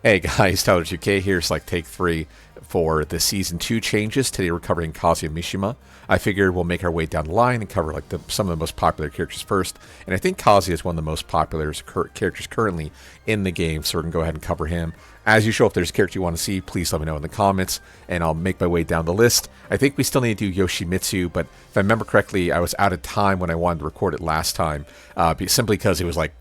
Hey guys, Tyler 2K here. It's like take 3 for the Season 2 changes. Today we're covering Kazuya Mishima. I figured we'll make our way down the line and cover like some of the most popular characters first. And I think Kazuya is one of the most popular characters currently in the game, so we're going to go ahead and cover him. As usual, if there's a character you want to see, please let me know in the comments, and I'll make my way down the list. I think we still need to do Yoshimitsu, but if I remember correctly, I was out of time when I wanted to record it last time, simply because it was like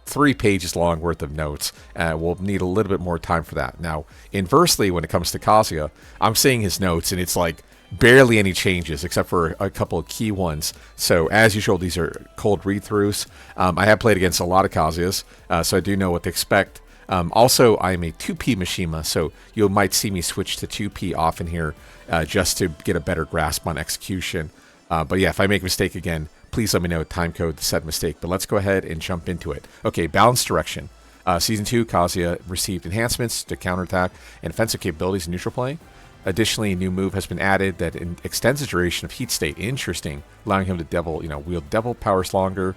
3 pages long worth of notes. We'll need a little bit more time for that. Now, inversely, when it comes to Kazuya, I'm seeing his notes, and it's like barely any changes except for a couple of key ones. So, as usual, these are cold read-throughs. I have played against a lot of Kazuyas, so I do know what to expect. Also, I'm a 2P Mishima, so you might see me switch to 2P often here just to get a better grasp on execution. But yeah, if I make a mistake again, please let me know time code to set mistake. But let's go ahead and jump into it. Okay, balanced direction. Season 2, Kazuya received enhancements to counterattack and offensive capabilities in neutral play. Additionally, a new move has been added that extends the duration of heat state. Interesting, allowing him to wield devil powers longer.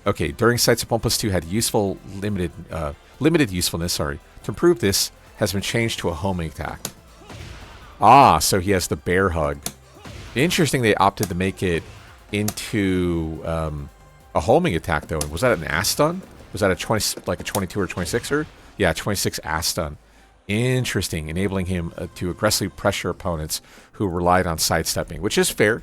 Okay, during sights of 1+2 had useful limited usefulness. To improve this, has been changed to a homing attack. So he has the bear hug. Interesting, they opted to make it into a homing attack though. Was that an ass stun? Was that a 22 or 26er? Yeah, 26 ass stun. Interesting, enabling him to aggressively pressure opponents who relied on sidestepping, which is fair.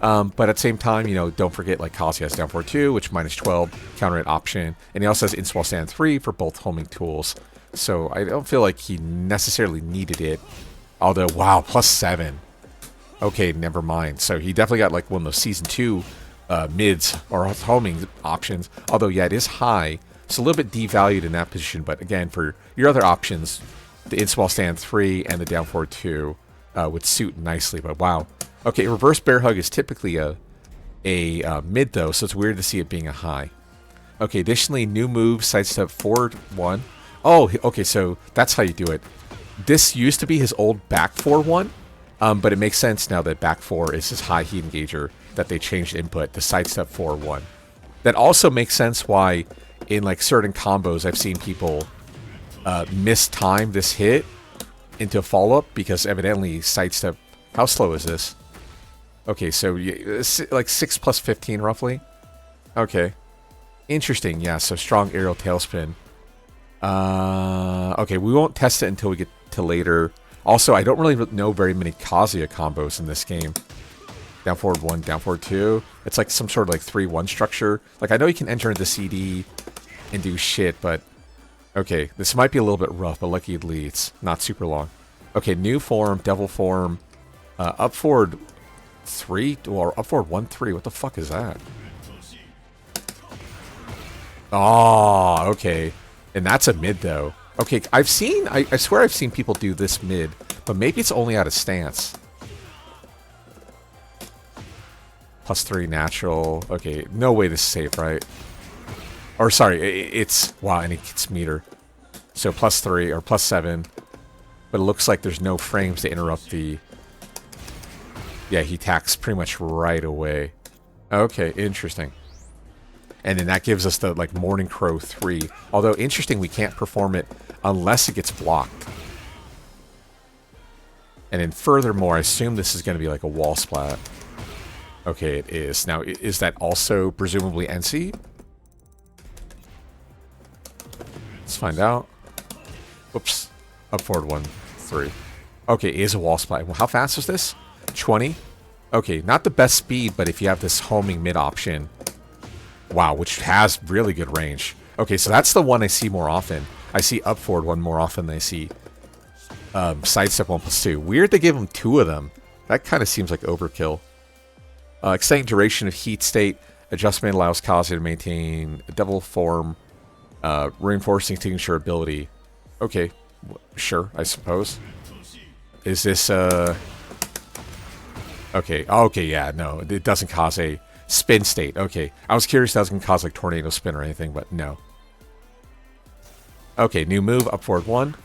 But at the same time, don't forget like Kazuya has down 4-2, which -12 counter hit option, and he also has instant while stand 3 for both homing tools. So I don't feel like he necessarily needed it. Although, wow, +7. Okay, never mind. So he definitely got like one of those Season 2 mids or homing options. Although, yeah, it is high. It's a little bit devalued in that position. But again, for your other options, the instant while stand 3 and the down 4-2 would suit nicely. But wow. Okay, reverse bear hug is typically a mid though, so it's weird to see it being a high. Okay, additionally, new move, sidestep forward 1. Oh, okay, so that's how you do it. This used to be his old back 4-1. But it makes sense now that back 4 is his high heat engager that they changed input to sidestep 4-1. That also makes sense why in like certain combos I've seen people mistime this hit into a follow-up because evidently sidestep... How slow is this? Okay, so like 6 + 15 roughly. Okay. Interesting, yeah, so strong aerial tailspin. Okay, we won't test it until we get to later. Also, I don't really know very many Kazuya combos in this game. Down forward 1, down forward 2. It's like some sort of like 3-1 structure. Like, I know you can enter into CD and do shit, but... Okay, this might be a little bit rough, but lucky it leads. Not super long. Okay, new form, devil form. Up forward 3? Or up forward 1-3. What the fuck is that? Oh, okay. And that's a mid, though. Okay, I swear I've seen people do this mid, but maybe it's only out of stance. +3 natural. Okay, no way this is safe, right? Or sorry, it's... Wow, and it's meter. So +3 or +7. But it looks like there's no frames to interrupt the... Yeah, he attacks pretty much right away. Okay, interesting. And then that gives us the like Morning Crow 3. Although interesting, we can't perform it unless it gets blocked. And then furthermore, I assume this is going to be like a wall splat. Okay, it is. Now, is that also presumably NC? Let's find out. Whoops. Up forward 1-3. Okay, it is a wall splat. Well, how fast is this? 20? Okay, not the best speed, but if you have this homing mid option... Wow, which has really good range. Okay, so that's the one I see more often. I see up forward 1 more often than I see sidestep 1+2. Weird they give him 2 of them. That kind of seems like overkill. Extending duration of heat state. Adjustment allows Kazuya to maintain a devil form. Reinforcing signature ability. Okay, sure, I suppose. Is this... Okay, yeah, no, it doesn't cause a... Spin state, okay. I was curious if that was going to cause like tornado spin or anything, but no. Okay, new move, up forward 1.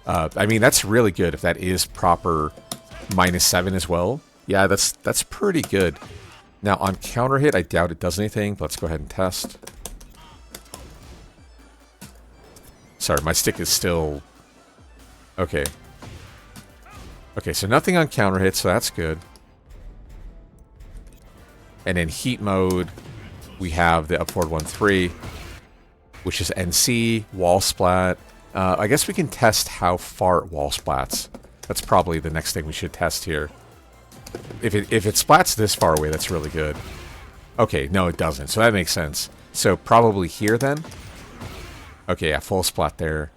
I mean, that's really good if that is proper -7 as well. Yeah, that's pretty good. Now, on counter hit, I doubt it does anything, but let's go ahead and test. Sorry, my stick is still Okay. Okay, so nothing on counter hit, so that's good. And in heat mode, we have the up forward 1-3, which is NC, wall splat. I guess we can test how far it wall splats. That's probably the next thing we should test here. If it splats this far away, that's really good. Okay, no, it doesn't, so that makes sense. So probably here then. Okay, yeah, full splat there.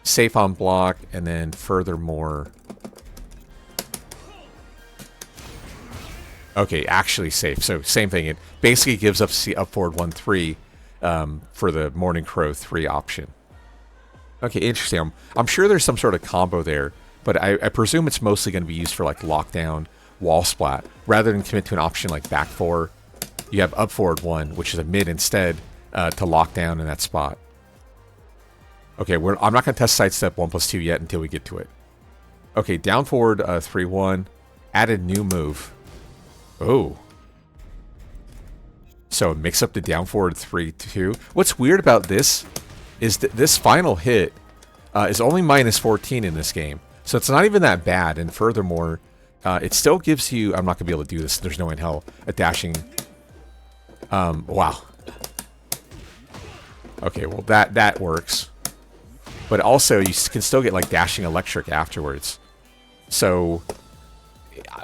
Safe on block, and then furthermore... Okay, actually safe. So same thing. It basically gives up up forward 1-3 for the Morning Crow 3 option. Okay, interesting. I'm sure there's some sort of combo there, but I presume it's mostly going to be used for like lockdown, wall splat, rather than commit to an option like back 4. You have up forward 1, which is a mid instead, to lock down in that spot. Okay, I'm not going to test sidestep 1+2 yet until we get to it. Okay, down forward 3-1, added new move. Oh. So mix up the down forward 3-2. What's weird about this is that this final hit is only -14 in this game. So it's not even that bad. And furthermore, it still gives you... I'm not going to be able to do this. There's no way in hell. A dashing... wow. Okay, well that works. But also, you can still get like dashing electric afterwards. So...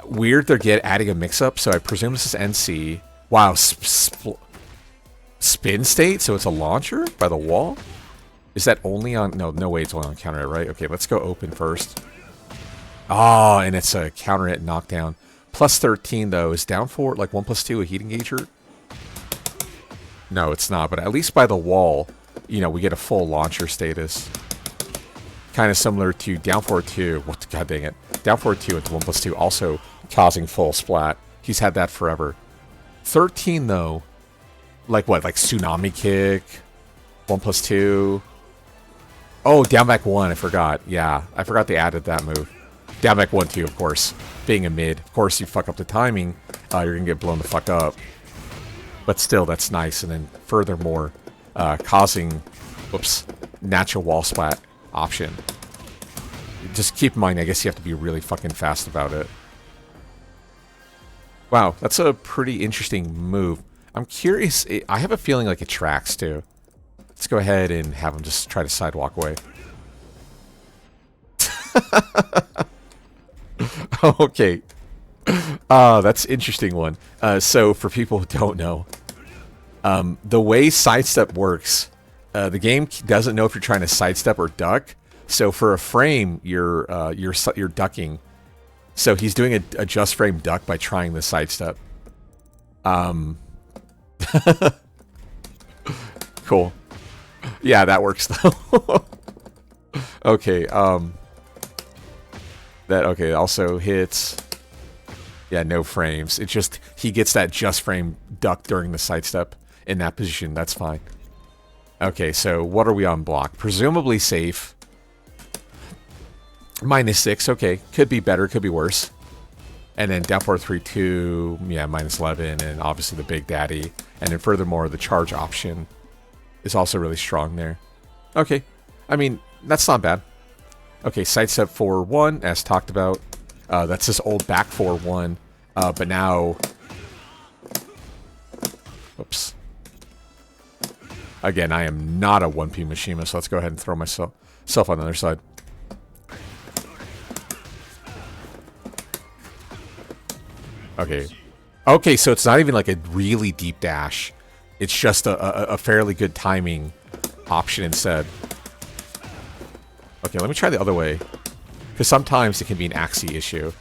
weird they're adding a mix-up, so I presume this is NC. Wow, spin state? So it's a launcher by the wall? Is that only on... No way it's only on counter hit, right? Okay, let's go open first. Oh, and it's a counter hit knockdown. +13, though. Is down forward like 1+2 a heat engager? No, it's not, but at least by the wall, you know, we get a full launcher status. Kind of similar to down forward 2. What? God dang it. Down forward 2 into 1+2 also causing full splat. He's had that forever. 13 though, like what? Like tsunami kick, 1+2. Oh, down back 1. I forgot. Yeah, I forgot they added that move. Down back 1-2, of course. Being a mid, of course, you fuck up the timing, you're gonna get blown the fuck up. But still, that's nice. And then furthermore, causing, whoops, natural wall splat option. Just keep in mind, I guess you have to be really fucking fast about it. Wow, that's a pretty interesting move. I'm curious, I have a feeling like it tracks too. Let's go ahead and have him just try to sidewalk away. Okay. That's an interesting one. So for people who don't know, the way sidestep works, the game doesn't know if you're trying to sidestep or duck. So for a frame, you're ducking. So he's doing a just frame duck by trying the sidestep. Cool. Yeah, that works though. Okay. Okay. Also hits. Yeah, no frames. It's just he gets that just frame duck during the sidestep in that position. That's fine. Okay, so what are we on block? Presumably safe. -6, okay. Could be better, could be worse. And then down forward 3-2, yeah, -11, and obviously the Big Daddy. And then furthermore, the charge option is also really strong there. Okay, I mean, that's not bad. Okay, sidestep 4-1, as talked about. That's this old back 4-1, but now... Oops. Again, I am not a 1P Mishima, so let's go ahead and throw myself on the other side. Okay. Okay, so it's not even like a really deep dash. It's just a fairly good timing option instead. Okay, let me try the other way. Because sometimes it can be an axie issue.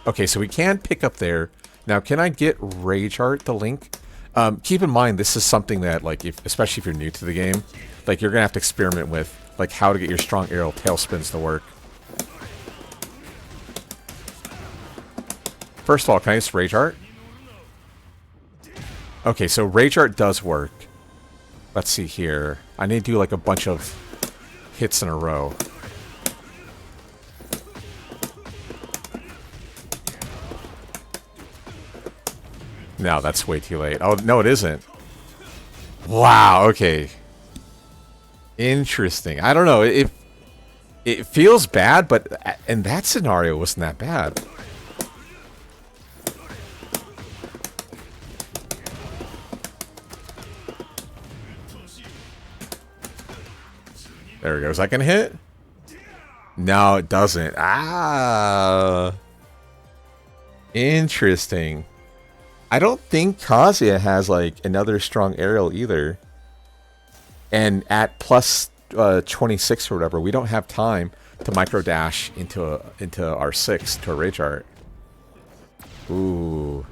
Okay, so we can pick up there. Now, can I get Rage Art, the link? Keep in mind, this is something that, like, especially if you're new to the game, like, you're going to have to experiment with, like, how to get your strong aerial tailspins to work. First of all, can I use Rage Art? Okay, so Rage Art does work. Let's see here. I need to do, like, a bunch of hits in a row. No, that's way too late. Oh, no, it isn't. Wow, okay. Interesting. I don't know. It feels bad, but in that scenario, it wasn't that bad. There it goes. I can hit? No, it doesn't. Ah. Interesting. I don't think Kazuya has like another strong aerial either. And at plus 26 or whatever, we don't have time to micro dash into our 6 to a rage art. Ooh.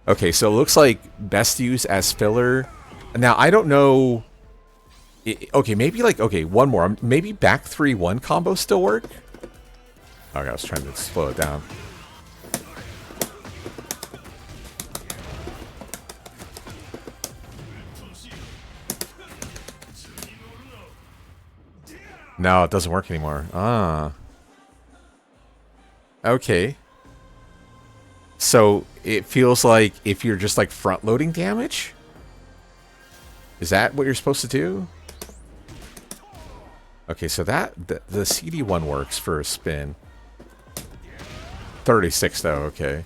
Okay, so it looks like best used as filler. Now I don't know. Okay, maybe like one more. Maybe back 3-1 combo still work. Okay, I was trying to slow it down. No, it doesn't work anymore. Ah. Okay. So it feels like if you're just like front loading damage? Is that what you're supposed to do? Okay, so that the CD one works for a spin. 36 though, okay.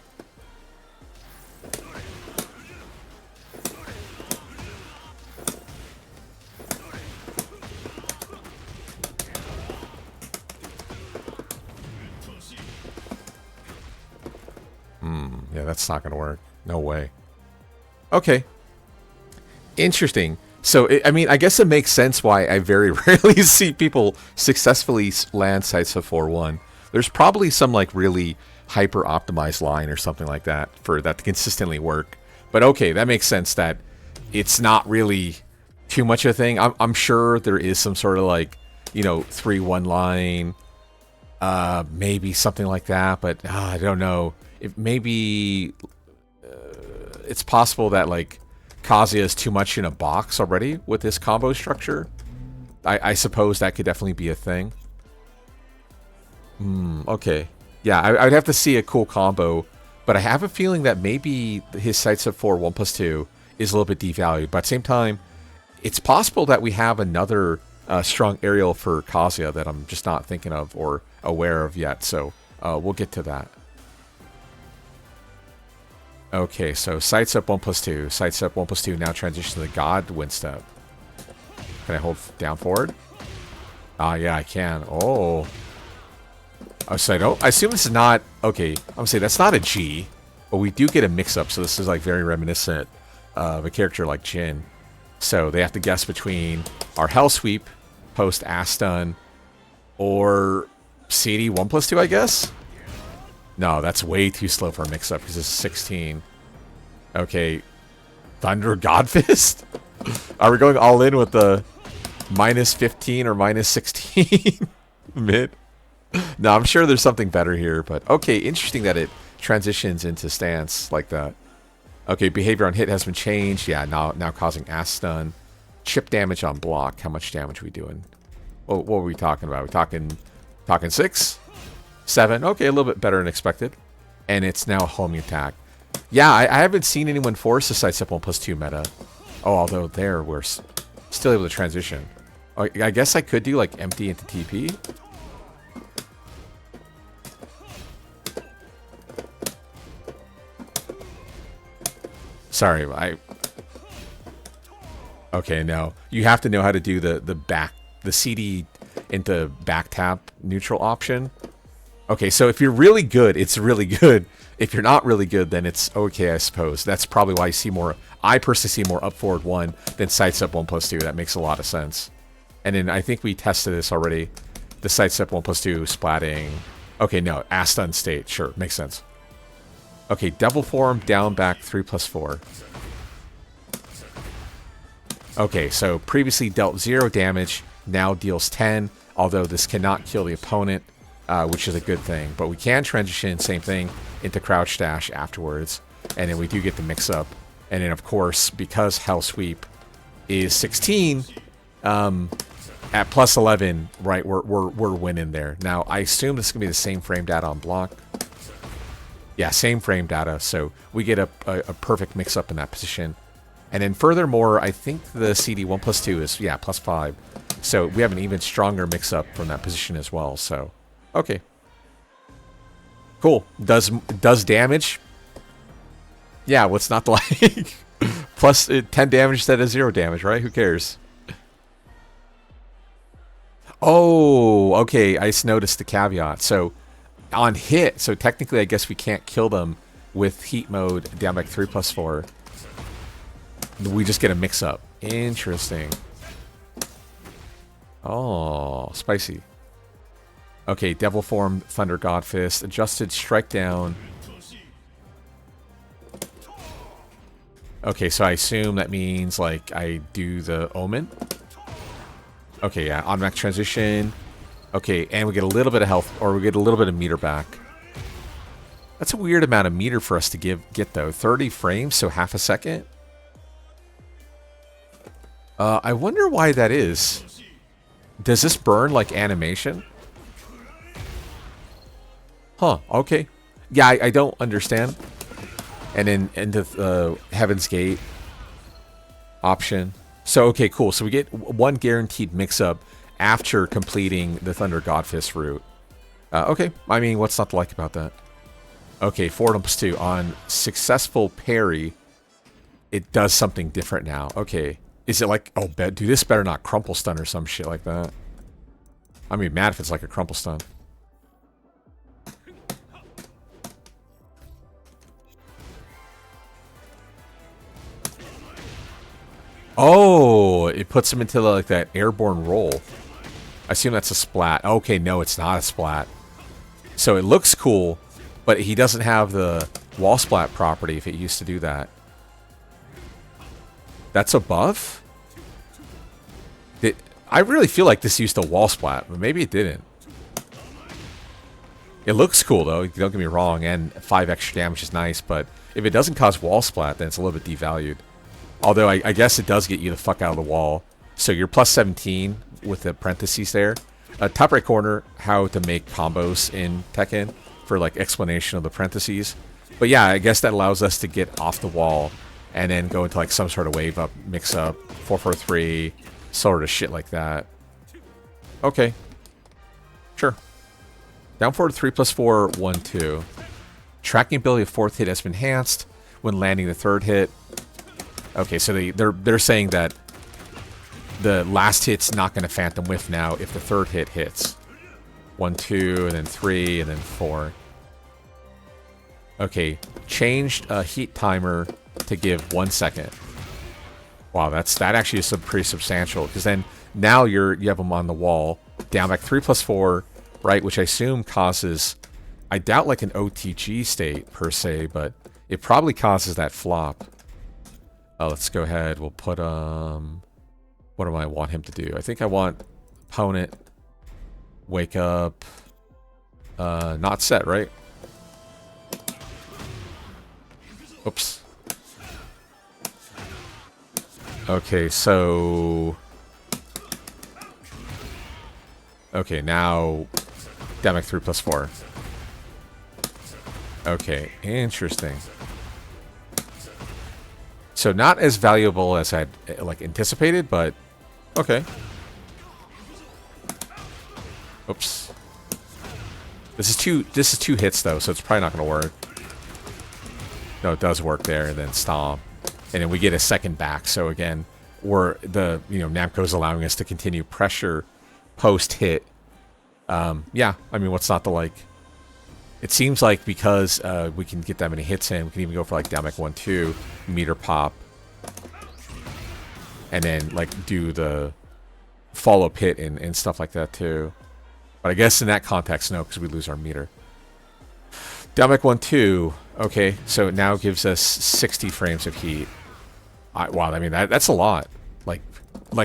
Yeah, that's not gonna work. No way. Okay. Interesting. So, I mean, I guess it makes sense why I very rarely see people successfully land sites of 4-1. There's probably some, like, really hyper-optimized line or something like that for that to consistently work. But okay, that makes sense that it's not really too much of a thing. I'm sure there is some sort of, like, you know, 3-1 line, maybe something like that, but I don't know. If maybe it's possible that, like, Kazuya is too much in a box already with this combo structure. I suppose that could definitely be a thing. Okay. Yeah, I'd have to see a cool combo, but I have a feeling that maybe his sights of 4 1+2 is a little bit devalued. But at the same time, it's possible that we have another strong aerial for Kazuya that I'm just not thinking of or aware of yet. So we'll get to that. Okay, so sights up 1+2. Sights up 1+2 now transition to the God wind step. Can I hold down forward? Ah, yeah, I can. Oh. Oh, so I assume this is not... Okay, I'm going to say that's not a G, but we do get a mix-up, so this is like very reminiscent of a character like Jin. So they have to guess between our Hell Sweep, post Ass Stun, or CD 1+2, I guess? No, that's way too slow for a mix-up because it's 16. Okay. Thunder Godfist? Are we going all in with the -15 or -16 mid? No, I'm sure there's something better here, but okay, interesting that it transitions into stance like that. Okay, behavior on hit has been changed. Yeah, now causing Ass Stun. Chip damage on block. How much damage are we doing? What were we talking about? Are we talking 6? 7. Okay, a little bit better than expected. And it's now a homing attack. Yeah, I haven't seen anyone force a sidestep 1+2 meta. Oh, although there we're still able to transition. I guess I could do like empty into TP. Sorry, okay, no. You have to know how to do the CD into back tap neutral option. Okay, so if you're really good, it's really good. If you're not really good, then it's okay, I suppose. That's probably why you see more... I personally see more up forward 1 than sights up 1+2. That makes a lot of sense. And then I think we tested this already. The sights up 1+2 splatting. Okay, no. Ass Stun state. Sure, makes sense. Okay, Devil Form, down back 3+4. Okay, so previously dealt 0 damage, now deals 10. Although this cannot kill the opponent. Which is a good thing. But we can transition, same thing, into Crouch Dash afterwards. And then we do get the mix-up. And then, of course, because Hell Sweep is 16, at plus 11, right, we're winning there. Now, I assume this is going to be the same frame data on block. Yeah, same frame data. So we get a perfect mix-up in that position. And then furthermore, I think the CD 1+2 is, yeah, +5. So we have an even stronger mix-up from that position as well. So, okay. Cool. Does damage. Yeah, what's not to like? Plus 10 damage instead of 0 damage, right? Who cares? Oh, okay. I just noticed the caveat. So on hit, so technically I guess we can't kill them with heat mode down back 3+4. We just get a mix-up. Interesting. Oh, spicy. Okay, Devil Form, Thunder God Fist, adjusted strike down. Okay, so I assume that means like I do the Omen. Okay, yeah, automatic transition. Okay, and we get a little bit of health, or we get a little bit of meter back. That's a weird amount of meter for us to get though. 30 frames, so half a second. I wonder why that is. Does this burn like animation? Huh, okay. Yeah, I don't understand. And then into Heaven's Gate option. So, okay, cool. So we get one guaranteed mix-up after completing the Thunder Godfist route. Okay, I mean, what's not to like about that? Okay, 4+2. On successful parry, it does something different now. Okay. Is it like, oh, dude, this better not crumple stun or some shit like that. I mean, mad if it's like a crumple stun. Oh, it puts him into like that airborne roll. I assume that's a splat. Okay, no, it's not a splat. So it looks cool, but he doesn't have the wall splat property if it used to do that. That's a buff? I really feel like this used a wall splat, but maybe it didn't. It looks cool though, don't get me wrong, and 5 extra damage is nice, but if it doesn't cause wall splat, then it's a little bit devalued. Although I guess it does get you the fuck out of the wall. So you're +17 with the parentheses there. Top right corner, how to make combos in Tekken for like explanation of the parentheses. But yeah, I guess that allows us to get off the wall and then go into like some sort of wave up, mix up, 4-4-3, sort of shit like that. Okay. Sure. Down forward 3+4, 1-2. Tracking ability of 4th hit has been enhanced when landing the 3rd hit. Okay, so they're saying that the last hit's not going to Phantom Whiff now if the 3rd hit hits. 1, 2, and then 3, and then 4. Okay, changed heat timer to give 1 second. Wow, that actually is pretty substantial, because then now you have them on the wall, down back 3+4, right, which I assume causes, I doubt like an OTG state per se, but it probably causes that flop. Let's go ahead, we'll put, what do I want him to do? I think I want opponent, wake up, not set, right? Oops. Okay, so... Okay, now... Demic 3+4. Okay, interesting. So not as valuable as I'd like anticipated, but okay. Oops. This is two hits though, so it's probably not gonna work. No, it does work there, and then stomp. And then we get a second back, so again, Namco's allowing us to continue pressure post-hit. Yeah, I mean, what's not to like? It seems like because we can get that many hits in, we can even go for like Demic 1-2, meter pop, and then like do the follow-up hit and stuff like that too. But I guess in that context, no, because we lose our meter. Demic 1-2, okay, so it now gives us 60 frames of heat. Wow, I mean, that's a lot. Like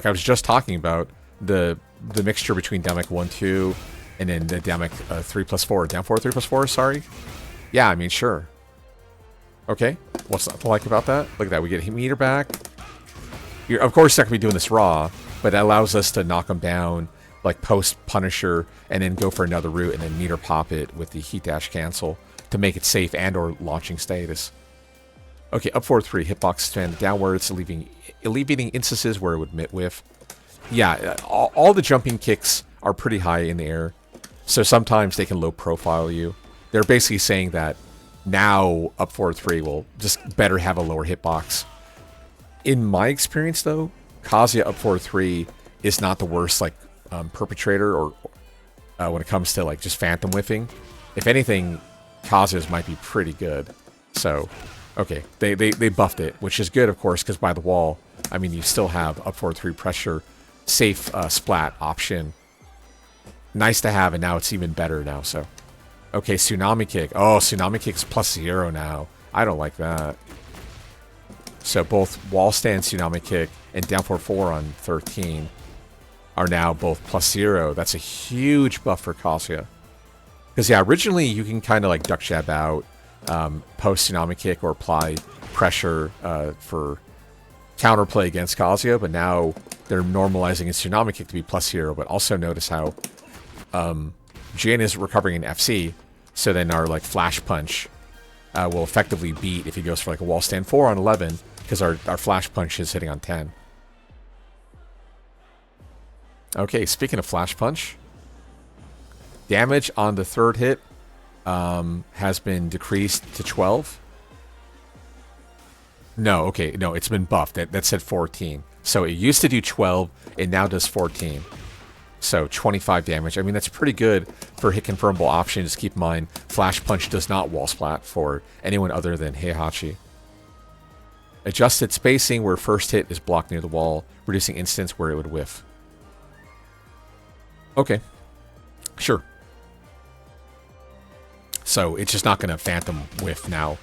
I was just talking about, the mixture between Demic 1-2 and then the Demic 3+4, down 3+4, sorry. Yeah, I mean, sure. Okay, what's not to like about that? Look at that, we get meter back. You're, of course, not going to be doing this raw, but that allows us to knock them down, like post-Punisher, and then go for another route, and then meter pop it with the heat dash cancel to make it safe and or launching status. Okay, up 4-3, hitbox expand downwards, alleviating instances where it would whiff. Yeah, all the jumping kicks are pretty high in the air, so sometimes they can low profile you. They're basically saying that now up 4-3 will just better have a lower hitbox. In my experience, though, Kazuya up 4-3 is not the worst like perpetrator or when it comes to like just phantom whiffing. If anything, Kazuya's might be pretty good. So, okay, they buffed it, which is good, of course, because by the wall, I mean, you still have up 4-3 pressure, safe splat option. Nice to have, and now it's even better now, so. Okay, Tsunami Kick. Oh, Tsunami Kick's +0 now. I don't like that. So both wall stand Tsunami Kick and down 4-4 on 13 are now both +0. That's a huge buff for Kazuya. Because, yeah, originally you can kind of like duck jab out, post Tsunami Kick, or apply pressure for counterplay against Kazuya, but now they're normalizing a Tsunami Kick to be +0. But also notice how Jin is recovering in FC, so then our like Flash Punch will effectively beat if he goes for like a wall stand 4 on 11, because our Flash Punch is hitting on 10. Okay, speaking of Flash Punch, damage on the third hit has been decreased to 12. No, okay, no, it's been buffed. That said 14. So it used to do 12, it now does 14. So 25 damage. I mean, that's pretty good for hit confirmable option. Just keep in mind, Flash Punch does not wall splat for anyone other than Heihachi. Adjusted spacing where first hit is blocked near the wall, reducing instance where it would whiff. Okay, sure. So it's just not going to phantom whiff now.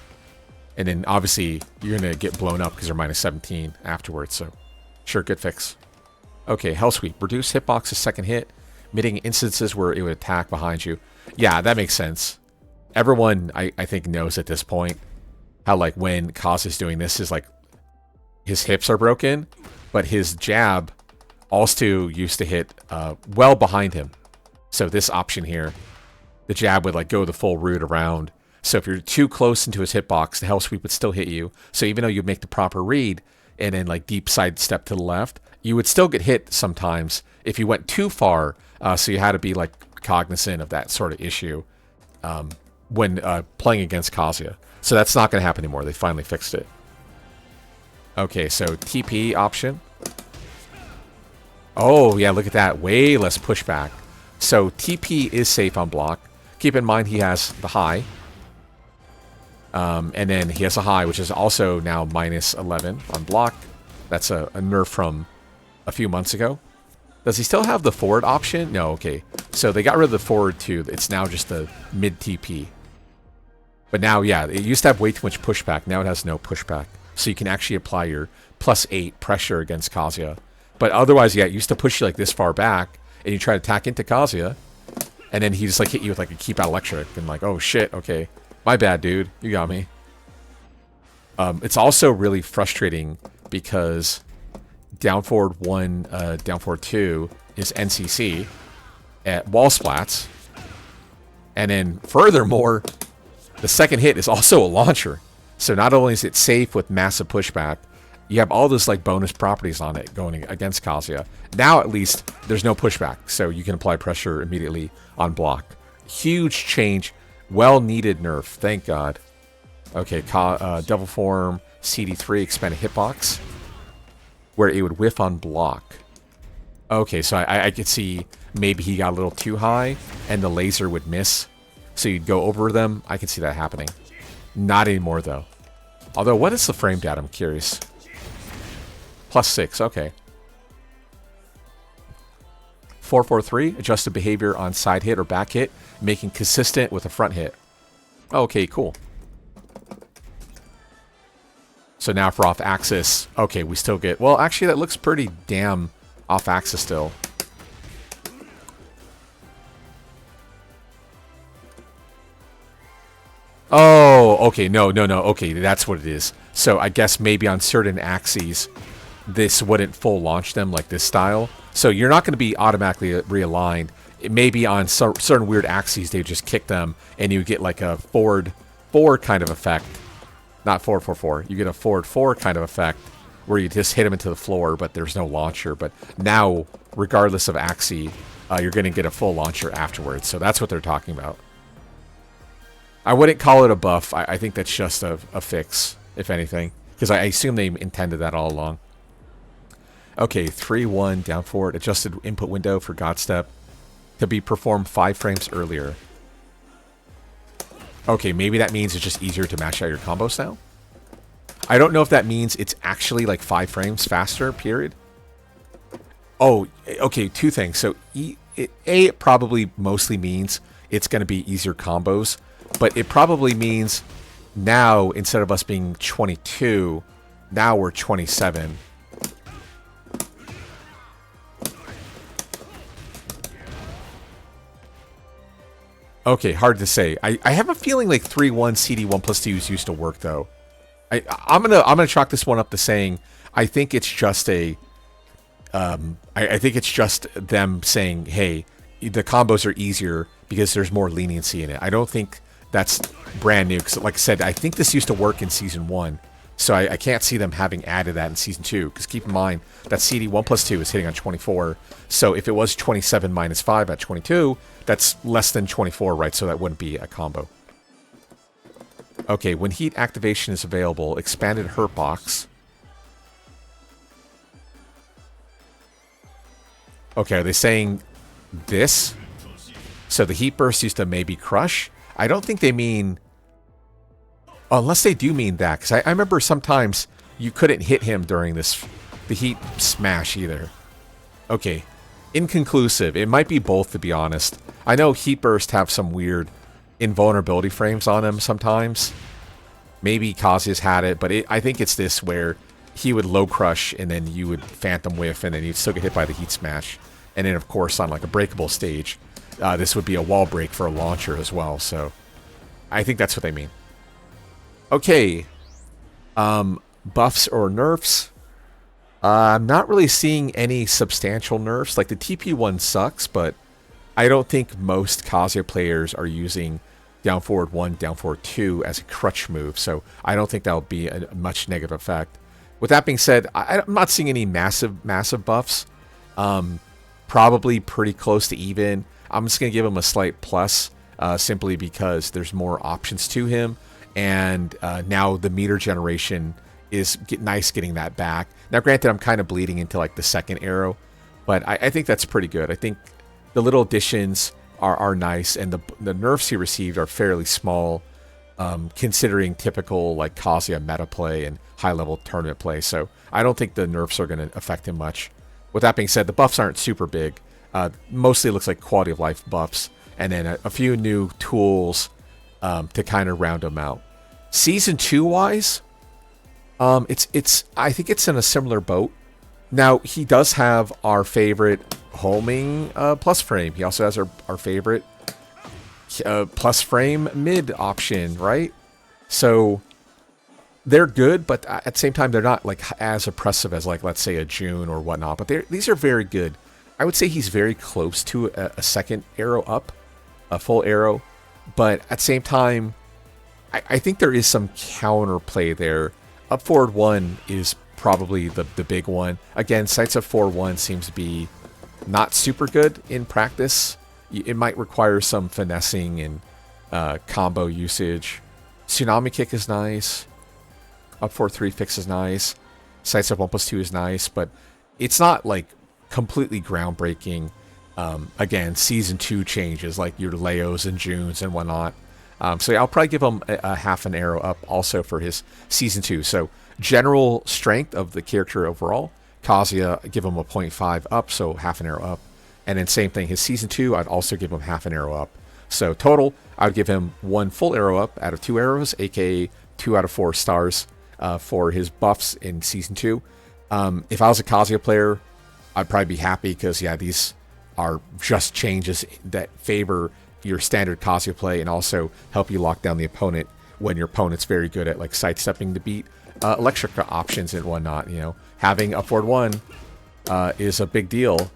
And then obviously you're going to get blown up because you're -17 afterwards. So sure, good fix. Okay, Hell Sweep. Reduce hitbox's second hit, meeting instances where it would attack behind you. Yeah, that makes sense. Everyone, I think, knows at this point how, like, when Kaz is doing this, is like his hips are broken, but his jab also used to hit well behind him. So this option here, the jab would like go the full route around. So if you're too close into his hitbox, the Hell Sweep would still hit you. So even though you make the proper read and then like deep side step to the left, you would still get hit sometimes if you went too far. So you had to be like cognizant of that sort of issue when playing against Kazuya. So that's not going to happen anymore. They finally fixed it. Okay, so TP option. Oh, yeah, look at that. Way less pushback. So TP is safe on block. Keep in mind he has the high. And then he has a high, which is also now -11 on block. That's a nerf from a few months ago. Does he still have the forward option? No, okay. So they got rid of the forward too. It's now just the mid TP. But now, yeah, it used to have way too much pushback. Now it has no pushback. So you can actually apply your +8 pressure against Kazuya. But otherwise, yeah, it used to push you like this far back, and you try to attack into Kazuya, and then he just like hit you with like a keep out electric, and like, oh shit, okay. My bad, dude. You got me. It's also really frustrating because down forward 1, down forward 2 is NCC at wall splats. And then furthermore, the second hit is also a launcher. So not only is it safe with massive pushback, you have all those like bonus properties on it going against Kazuya. Now at least there's no pushback, so you can apply pressure immediately on block. Huge change. Well needed nerf, thank God. Okay, Devil Form CD3 expanded hitbox, where it would whiff on block. Okay, so I could see maybe he got a little too high and the laser would miss, so you'd go over them. I can see that happening. Not anymore though. Although, what is the frame data? I'm curious. +6, okay. 4-4-3, adjusted behavior on side hit or back hit, making consistent with a front hit. Okay, cool. So now for off axis, okay, we still get, well, actually that looks pretty damn off axis still. Oh, okay, no, okay, that's what it is. So I guess maybe on certain axes, this wouldn't full launch them like this style. So you're not going to be automatically realigned. It may be on certain weird axes, they just kick them, and you get like a forward kind of effect not forward 4-4. You get a forward 4 kind of effect where you just hit him into the floor, but there's no launcher. But now, regardless of axi, you're going to get a full launcher afterwards. So that's what they're talking about. I wouldn't call it a buff. I think that's just a fix, if anything, because I assume they intended that all along. Okay, 3-1 down forward. Adjusted input window for God Step to be performed 5 frames earlier. Okay, maybe that means it's just easier to mash out your combos now. I don't know if that means it's actually like 5 frames faster, period. Oh, okay, 2 things. So it probably mostly means it's going to be easier combos, but it probably means now, instead of us being 22, now we're 27. Okay, hard to say. I have a feeling like 3-1 CD1 plus 2s used to work though. I'm gonna chalk this one up to saying I think it's just a I think it's just them saying, hey, the combos are easier because there's more leniency in it. I don't think that's brand new because, like I said, I think this used to work in Season 1. So I can't see them having added that in Season 2. Because keep in mind that CD1 plus 2 is hitting on 24. So if it was 27 minus 5 at 22, that's less than 24, right? So that wouldn't be a combo. Okay, when heat activation is available, expanded hurt box. Okay, are they saying this? So the heat burst used to maybe crush? I don't think they mean... Unless they do mean that, because I remember sometimes you couldn't hit him during the heat smash either. Okay, inconclusive. It might be both, to be honest. I know heat burst have some weird invulnerability frames on him sometimes. Maybe Kazuya's had it, but I think it's this where he would low crush and then you would phantom whiff and then you'd still get hit by the heat smash. And then, of course, on like a breakable stage, this would be a wall break for a launcher as well. So I think that's what they mean. Okay, buffs or nerfs. I'm not really seeing any substantial nerfs. Like the TP one sucks, but I don't think most Kazuya players are using down forward 1, down forward 2 as a crutch move. So I don't think that'll be a much negative effect. With that being said, I'm not seeing any massive buffs. Probably pretty close to even. I'm just going to give him a slight plus simply because there's more options to him. And now the meter generation is nice getting that back. Now, granted, I'm kind of bleeding into like the second arrow, but I think that's pretty good. I think the little additions are nice, and the nerfs he received are fairly small, considering typical like Kazuya meta play and high-level tournament play. So I don't think the nerfs are going to affect him much. With that being said, the buffs aren't super big. Mostly looks like quality of life buffs, and then a few new tools to kind of round them out. Season 2 wise, I think it's in a similar boat. Now he does have our favorite homing plus frame. He also has our favorite plus frame mid option, right? So they're good, but at the same time they're not like as oppressive as like let's say a June or whatnot. But these are very good. I would say he's very close to a second arrow up, a full arrow, but at the same time, I think there is some counter play there. Up forward 1 is probably the big one. Again, sights up forward 1 seems to be not super good in practice. It might require some finessing and combo usage. Tsunami kick is nice. Up forward 3 fix is nice. Sights up 1 plus 2 is nice, but it's not like completely groundbreaking. Again, Season 2 changes like your Leos and Junes and whatnot. So yeah, I'll probably give him a half an arrow up also for his Season 2. So general strength of the character overall, Kazuya, give him a 0.5 up, so half an arrow up. And then same thing, his Season 2, I'd also give him half an arrow up. So total, I'd give him 1 full arrow up out of 2 arrows, aka 2 out of 4 stars for his buffs in Season 2. If I was a Kazuya player, I'd probably be happy because, yeah, these are just changes that favor your standard Kazuya play and also help you lock down the opponent when your opponent's very good at like sidestepping to beat electric options and whatnot. You know, having up forward 1 is a big deal,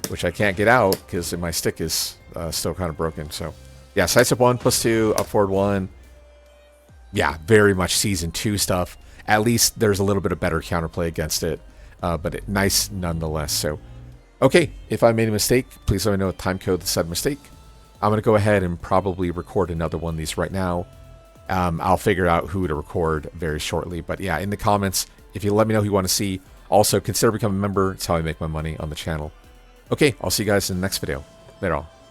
which I can't get out because my stick is still kind of broken. So yeah, sidestep 1 plus 2, up forward 1. yeah, very much Season 2 stuff. At least there's a little bit of better counterplay against it, but nice nonetheless. So, okay, if I made a mistake, please let me know a time code that said mistake. I'm going to go ahead and probably record another one of these right now. I'll figure out who to record very shortly. But yeah, in the comments, if you let me know who you want to see. Also, consider becoming a member. It's how I make my money on the channel. Okay, I'll see you guys in the next video. Later all.